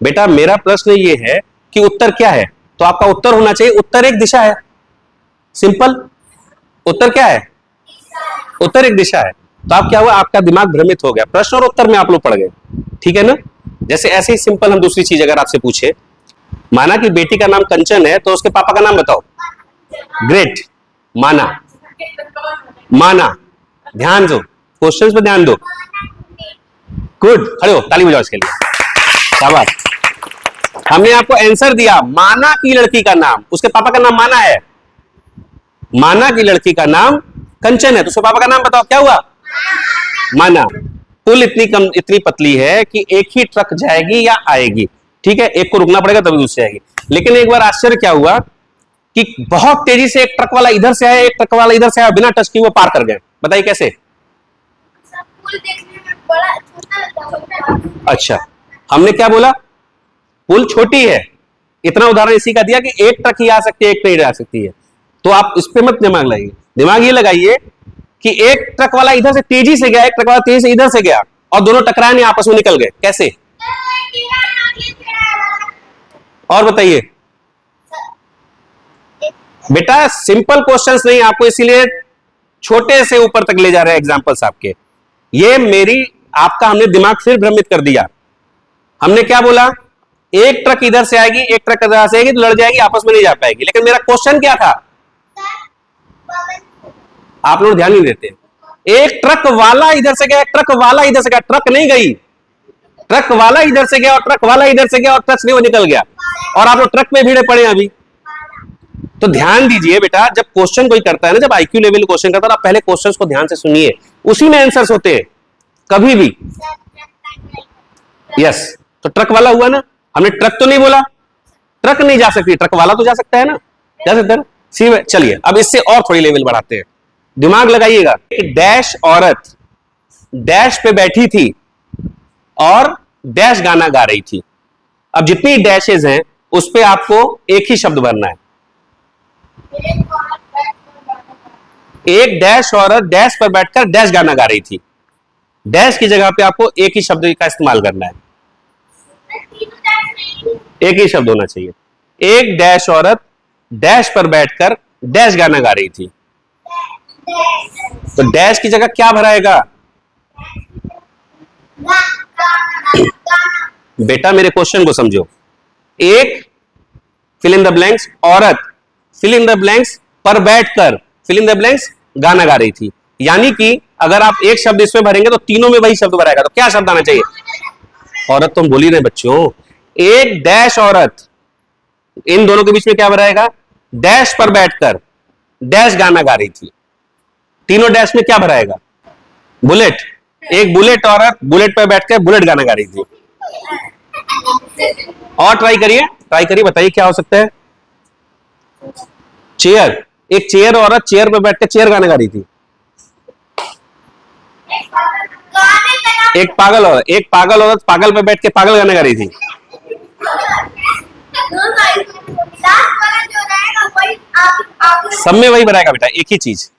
बेटा मेरा प्रश्न ये है कि उत्तर क्या है, तो आपका उत्तर होना चाहिए उत्तर एक दिशा है। सिंपल, उत्तर क्या है? उत्तर एक दिशा है। तो आप क्या हुआ, आपका दिमाग भ्रमित हो गया, प्रश्न और उत्तर में आप लोग पड़ गए, ठीक है ना। जैसे ऐसे ही सिंपल हम दूसरी चीज अगर आपसे पूछे, माना कि बेटी का नाम कंचन है तो उसके पापा का नाम बताओ। ग्रेट, माना, माना, ध्यान दो, क्वेश्चंस पे ध्यान दो। गुड, खड़े हो, ताली बजाओ इसके लिए, शाबाश। हमने आपको आंसर दिया, माना की लड़की का नाम, उसके पापा का नाम माना है, माना की लड़की का नाम कंचन है, तो उसके पापा का नाम बताओ, क्या हुआ? माना। पुल इतनी कम, इतनी पतली है कि एक ही ट्रक जाएगी या आएगी, ठीक है, एक को रुकना पड़ेगा तभी दूसरी आएगी। लेकिन एक बार आश्चर्य क्या हुआ कि बहुत तेजी से एक ट्रक वाला इधर से आया, एक ट्रक वाला इधर से आया, बिना टच किए वो पार कर गए। बताइए कैसे? अच्छा, हमने क्या बोला? पुल छोटी है, इतना उदाहरण इसी का दिया कि एक ट्रक ही आ सकती है, एक ट्रेन आ सकती है। तो आप इस पे मत दिमाग लगाइए, दिमाग ये लगाइए कि एक ट्रक वाला इधर से तेजी से गया, एक ट्रक वाला तेजी से इधर से गया, और दोनों टकराए नहीं, आपस में निकल गए, कैसे? और बताइए बेटा, सिंपल क्वेश्चंस नहीं, आपको इसीलिए छोटे से ऊपर तक ले जा रहे हैं एग्जांपल्स आपके। ये मेरी आपका हमने दिमाग फिर भ्रमित कर दिया। हमने क्या बोला? एक ट्रक इधर से आएगी, एक ट्रक इधर से आएगी, तो लड़ जाएगी, आपस में नहीं जा पाएगी। लेकिन मेरा क्वेश्चन क्या था? आप लोग ध्यान नहीं देते। एक ट्रक वाला इधर से गया, एक ट्रक वाला इधर से गया, ट्रक नहीं गई, ट्रक वाला इधर से गया और ट्रक वाला इधर से गया और ट्रक नहीं, वो निकल गया, और आप लोग ट्रक में भिड़े पड़े अभी। तो ध्यान दीजिए बेटा, जब क्वेश्चन कोई करता है ना, जब आईक्यू लेवल क्वेश्चन करता है, आप पहले क्वेश्चंस को ध्यान से सुनिए, उसी में आंसर्स होते हैं कभी भी। यस, तो ट्रक वाला हुआ ना, हमने ट्रक तो नहीं बोला, ट्रक नहीं जा सकती, ट्रक वाला तो जा सकता है ना, जा सकता है ना, सी। चलिए अब इससे और थोड़ी लेवल बढ़ाते हैं, दिमाग लगाइएगा। डैश औरत डैश पे बैठी थी और डैश गाना गा रही थी। अब जितनी डैशेज हैं उस पे आपको एक ही शब्द भरना है। एक डैश औरत डैश पर बैठकर डैश गाना गा रही थी, डैश की जगह पे आपको एक ही शब्द का इस्तेमाल करना है, एक ही शब्द होना चाहिए। एक डैश औरत डैश पर बैठकर डैश गाना गा रही थी, तो डैश की जगह क्या भराएगा? बेटा मेरे क्वेश्चन को समझो, एक फिल इन द ब्लैंक्स, औरत फिल इन द ब्लैंक्स पर बैठकर फिल इन द ब्लैंक्स गाना गा रही थी। यानी कि अगर आप एक शब्द इसमें भरेंगे तो तीनों में वही शब्द भराएगा, तो क्या शब्द आना चाहिए? औरत तो हम बोल ही रहे बच्चों। एक डैश औरत, इन दोनों के बीच में क्या भराएगा? डैश पर बैठकर डैश गाना गा रही थी, तीनों डैश में क्या भराएगा? बुलेट। एक बुलेट औरत बुलेट पर बैठकर बुलेट गाना गा रही थी। और ट्राई करिए, ट्राई करिए, बताइए क्या हो सकता है? चेयर, एक चेयर औरत चेयर पर बैठकर चेयर गाना गा रही थी। एक पागल औरत, एक पागल औरत पागल पर बैठ के पागल गाना गा रही थी। सब में वही बनाएगा बेटा, एक ही चीज।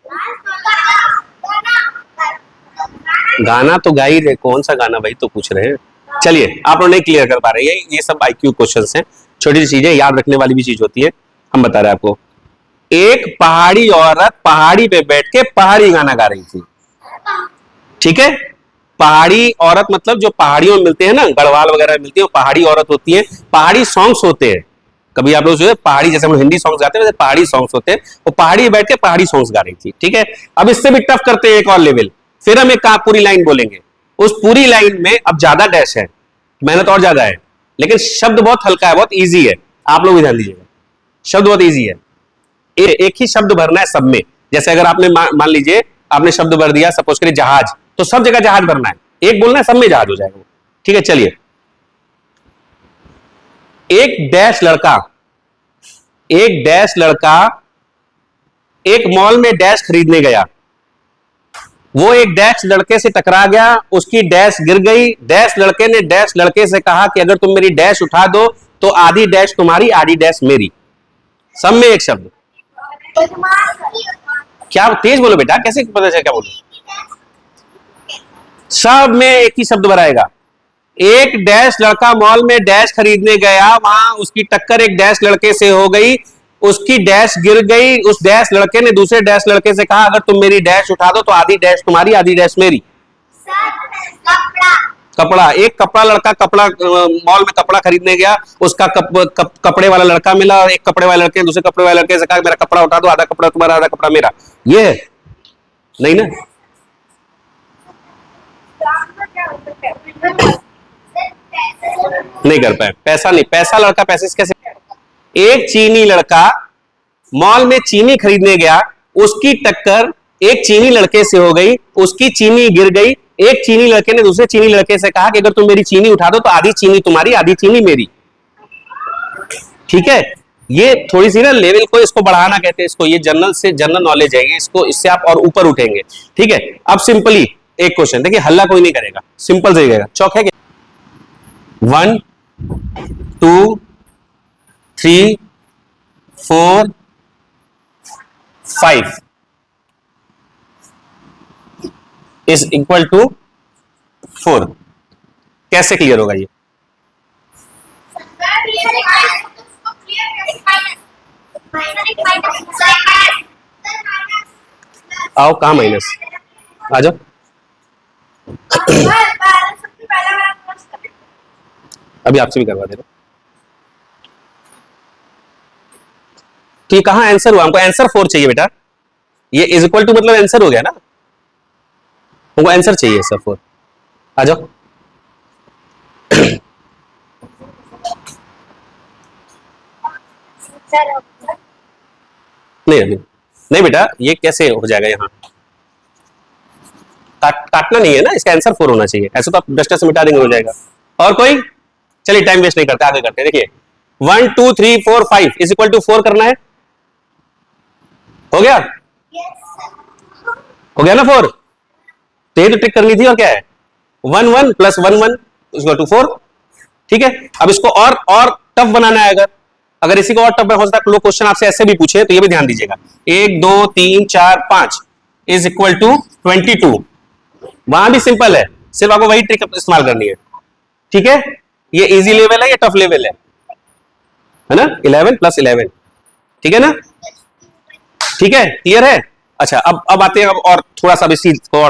गाना तो गा ही रहे, कौन सा गाना भाई तो पूछ रहे हैं। चलिए आप लोग नहीं क्लियर कर पा रहे हैं, ये सब आईक्यू क्वेश्चंस हैं, छोटी सी चीजें याद रखने वाली भी चीज होती है, हम बता रहे हैं आपको। एक पहाड़ी औरत पहाड़ी पे बैठ के पहाड़ी गाना गा रही थी, ठीक है। पहाड़ी औरत मतलब जो पहाड़ियों में मिलते हैं ना, गढ़वाल वगैरह मिलती है, वो पहाड़ी औरत होती है। पहाड़ी सॉन्ग्स होते हैं, कभी आप लोग जो है पहाड़ी, जैसे हम हिंदी सॉन्ग्स गाते हैं वैसे पहाड़ी सॉन्ग्स होते हैं, वो पहाड़ी बैठ के पहाड़ी सॉन्ग्स गा रही थी, ठीक है। अब इससे भी टफ करते हैं एक और लेवल, फिर हम एक पूरी लाइन बोलेंगे, उस पूरी लाइन में अब ज्यादा डैश है, मेहनत और ज्यादा है, लेकिन शब्द बहुत हल्का है, बहुत ईजी है, आप लोग भी ध्यान दीजिएगा, शब्द बहुत ईजी है। एक ही शब्द भरना है सब में। जैसे अगर आपने मान लीजिए आपने शब्द भर दिया, सपोज करिए जहाज, तो सब जगह जहाज भरना है, एक बोलना है, सब में जहाज हो जाएगा, ठीक है। चलिए, एक डैश लड़का, एक डैश लड़का एक मॉल में डैश खरीदने गया, वो एक डैश लड़के से टकरा गया, उसकी डैश गिर गई, डैश लड़के ने डैश लड़के से कहा कि अगर तुम मेरी डैश उठा दो तो आधी डैश तुम्हारी आधी डैश मेरी। सब में एक शब्द। क्या तेज बोलो बेटा, कैसे पता चला क्या बोलो? सब में एक ही शब्द भराएगा। एक डैश लड़का मॉल में डैश खरीदने गया, वहां उसकी टक्कर एक डैश लड़के से हो गई, उसकी डैश गिर गई, उस डैश लड़के ने दूसरे डैश लड़के से कहा अगर तुम मेरी डैश उठा दो तो आधी डैश तुम्हारी आधी डैश मेरी। कपड़ा, एक कपड़ा लड़का कपड़ा मॉल में कपड़ा खरीदने गया, उसका कपड़े वाला लड़का मिला और एक कपड़े वाले लड़के दूसरे कपड़े वाले लड़के से कहा मेरा कपड़ा उठा दो, आधा कपड़ा तुम्हारा आधा कपड़ा मेरा। ये है नहीं ना? नहीं कर पाए। पैसा नहीं, पैसा लड़का पैसे से कैसे? एक चीनी लड़का मॉल में चीनी खरीदने गया, उसकी टक्कर एक चीनी लड़के से हो गई, उसकी चीनी गिर गई, एक चीनी लड़के ने दूसरे चीनी लड़के से कहा कि अगर तुम मेरी चीनी उठा दो तो आधी चीनी तुम्हारी आधी चीनी मेरी। ठीक है, ये थोड़ी सी ना लेवल को इसको बढ़ाना कहते हैं इसको, ये जनरल से जनरल नॉलेज है, इसको इससे आप और ऊपर उठेंगे। ठीक है, अब सिंपली एक क्वेश्चन देखिए, हल्ला कोई नहीं करेगा, सिंपल से जाएगा। चौक है क्या? 1 2 3 4 5 इज इक्वल टू 4। कैसे क्लियर होगा ये? आओ, कहां माइनस? आ जाओ। अभी आपसे भी करवा दे रहा। तो ये कहां आंसर हुआ? हमको आंसर 4 चाहिए बेटा। ये इज इक्वल टू मतलब आंसर हो गया ना, हमको आंसर चाहिए सर 4। आ जाओ। नहीं अभी नहीं बेटा, ये कैसे हो जाएगा? यहाँ काटना नहीं है ना, इसका आंसर 4 होना चाहिए। ऐसे तो आप डस्टर से मिटा देंगे, हो जाएगा। और कोई? चलिए टाइम वेस्ट नहीं करते, आगे करते हैं। देखिए 1 2 3 4 5 इज इक्वल टू 4 करना है। हो गया? हो गया ना 4? तो ये तो ट्रिक करनी थी। और क्या है? 1 1 प्लस 1 1 इज इक्वल टू 4। ठीक है, अब इसको और टफ बनाना है। अगर इसी को और टफ हो सकता है, लोग क्वेश्चन आपसे ऐसे भी पूछे तो ये भी ध्यान दीजिएगा। 1 2 3 4 5 इज इक्वल टू 22। वहां भी सिंपल है, सिर्फ आपको वही ट्रिक इस्तेमाल करनी है। ठीक है, ये इजी लेवल है या टफ लेवल है ना? 11 प्लस 11। ठीक है ना? ठीक है, क्लियर है? अच्छा, अब आते हैं और थोड़ा सा इसी को